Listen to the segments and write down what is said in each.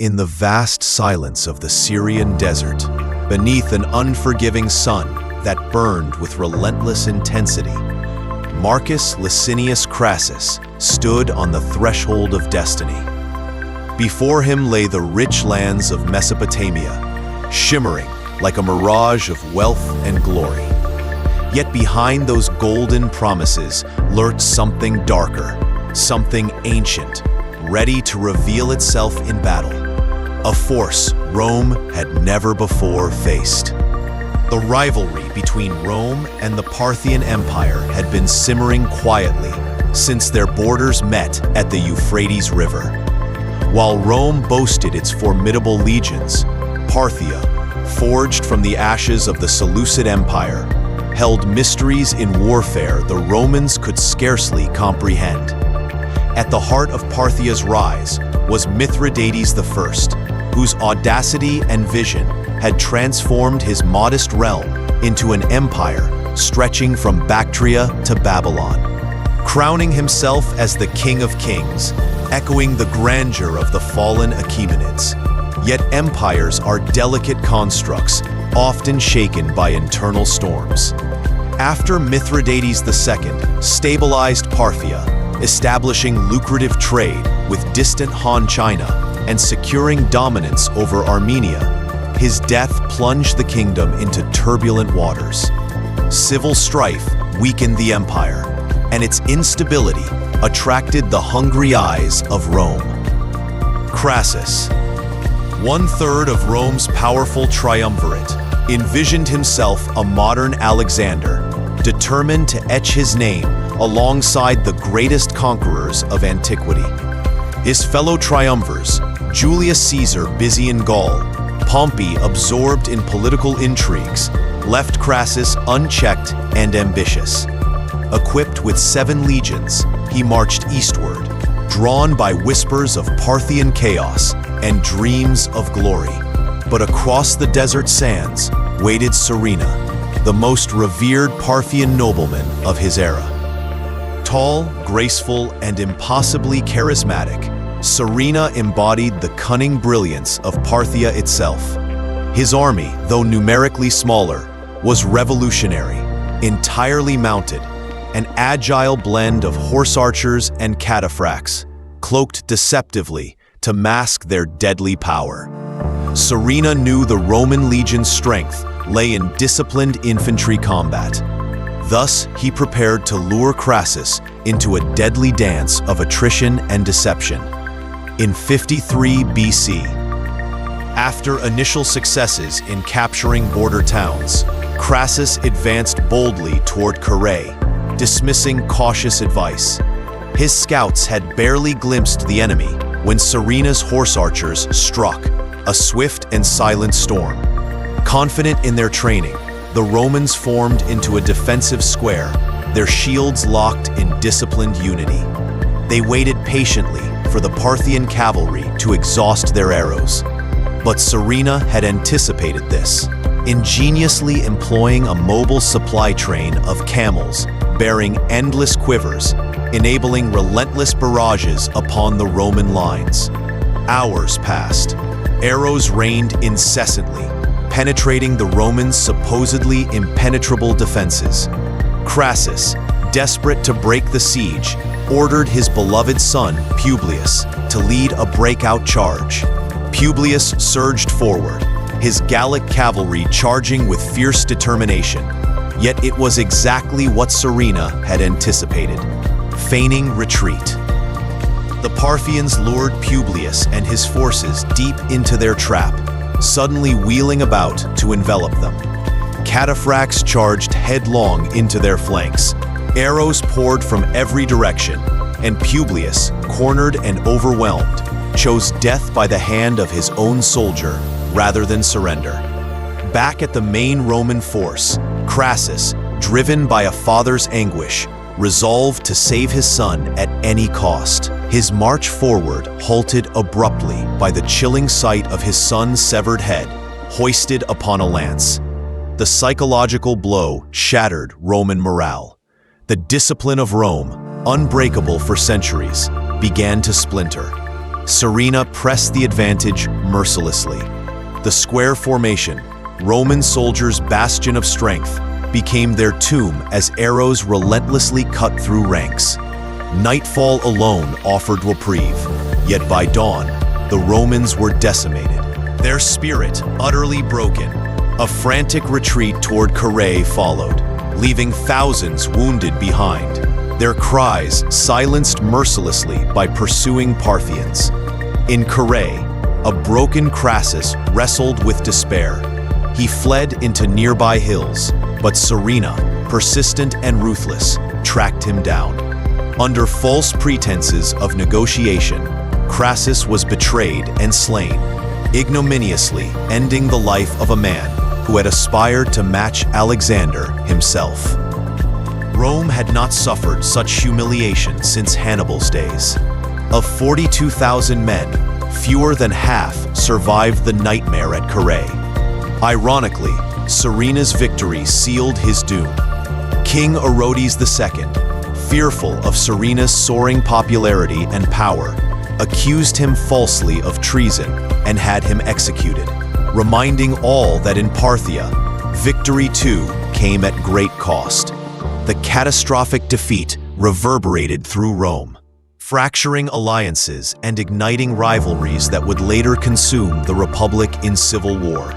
In the vast silence of the Syrian desert, beneath an unforgiving sun that burned with relentless intensity, Marcus Licinius Crassus stood on the threshold of destiny. Before him lay the rich lands of Mesopotamia, shimmering like a mirage of wealth and glory. Yet behind those golden promises lurked something darker, something ancient, ready to reveal itself in battle. A force Rome had never before faced. The rivalry between Rome and the Parthian Empire had been simmering quietly since their borders met at the Euphrates River. While Rome boasted its formidable legions, Parthia, forged from the ashes of the Seleucid Empire, held mysteries in warfare the Romans could scarcely comprehend. At the heart of Parthia's rise was Mithridates I, whose audacity and vision had transformed his modest realm into an empire stretching from Bactria to Babylon. Crowning himself as the King of Kings, echoing the grandeur of the fallen Achaemenids. Yet empires are delicate constructs, often shaken by internal storms. After Mithridates II stabilized Parthia, establishing lucrative trade with distant Han China and securing dominance over Armenia, his death plunged the kingdom into turbulent waters. Civil strife weakened the empire, and its instability attracted the hungry eyes of Rome. Crassus, one-third of Rome's powerful triumvirate, envisioned himself a modern Alexander, determined to etch his name alongside the greatest conquerors of antiquity. His fellow triumvirs, Julius Caesar busy in Gaul, Pompey absorbed in political intrigues, left Crassus unchecked and ambitious. Equipped with 7 legions, he marched eastward, drawn by whispers of Parthian chaos and dreams of glory. But across the desert sands waited Surena, the most revered Parthian nobleman of his era. Tall, graceful, and impossibly charismatic, Surena embodied the cunning brilliance of Parthia itself. His army, though numerically smaller, was revolutionary, entirely mounted, an agile blend of horse archers and cataphracts, cloaked deceptively to mask their deadly power. Surena knew the Roman legion's strength lay in disciplined infantry combat. Thus, he prepared to lure Crassus into a deadly dance of attrition and deception. In 53 BC, after initial successes in capturing border towns, Crassus advanced boldly toward Carrhae, dismissing cautious advice. His scouts had barely glimpsed the enemy when Surena's horse archers struck, a swift and silent storm. Confident in their training, the Romans formed into a defensive square, their shields locked in disciplined unity. They waited patiently for the Parthian cavalry to exhaust their arrows. But Surena had anticipated this, ingeniously employing a mobile supply train of camels bearing endless quivers, enabling relentless barrages upon the Roman lines. Hours passed. Arrows rained incessantly, penetrating the Romans' supposedly impenetrable defenses. Crassus, desperate to break the siege, ordered his beloved son, Publius, to lead a breakout charge. Publius surged forward, his Gallic cavalry charging with fierce determination. Yet it was exactly what Surena had anticipated, feigning retreat. The Parthians lured Publius and his forces deep into their trap, suddenly wheeling about to envelop them. Cataphracts charged headlong into their flanks. Arrows poured from every direction, and Publius, cornered and overwhelmed, chose death by the hand of his own soldier rather than surrender. Back at the main Roman force, Crassus, driven by a father's anguish, resolved to save his son at any cost. His march forward halted abruptly by the chilling sight of his son's severed head, hoisted upon a lance. The psychological blow shattered Roman morale. The discipline of Rome, unbreakable for centuries, began to splinter. Surena pressed the advantage mercilessly. The square formation, Roman soldiers' bastion of strength, became their tomb as arrows relentlessly cut through ranks. Nightfall alone offered reprieve, yet by dawn, the Romans were decimated, their spirit utterly broken. A frantic retreat toward Carrhae followed, leaving thousands wounded behind, their cries silenced mercilessly by pursuing Parthians. In Carrhae, a broken Crassus wrestled with despair. He fled into nearby hills, but Surena, persistent and ruthless, tracked him down. Under false pretenses of negotiation, Crassus was betrayed and slain, ignominiously ending the life of a man who had aspired to match Alexander himself. Rome had not suffered such humiliation since Hannibal's days. Of 42,000 men, fewer than half survived the nightmare at Carrhae. Ironically, Surena's victory sealed his doom. King Orodes II, fearful of Surena's soaring popularity and power, accused him falsely of treason and had him executed, reminding all that in Parthia, victory too came at great cost. The catastrophic defeat reverberated through Rome, fracturing alliances and igniting rivalries that would later consume the Republic in civil war.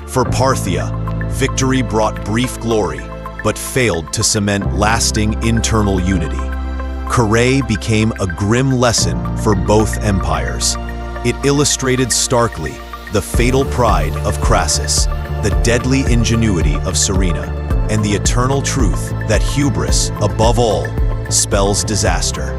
For Parthia, victory brought brief glory, but failed to cement lasting internal unity. Carrhae became a grim lesson for both empires. It illustrated starkly the fatal pride of Crassus, the deadly ingenuity of Surena, and the eternal truth that hubris, above all, spells disaster.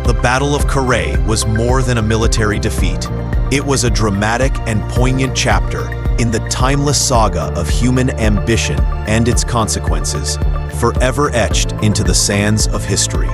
The Battle of Carrhae was more than a military defeat. It was a dramatic and poignant chapter in the timeless saga of human ambition and its consequences, forever etched into the sands of history.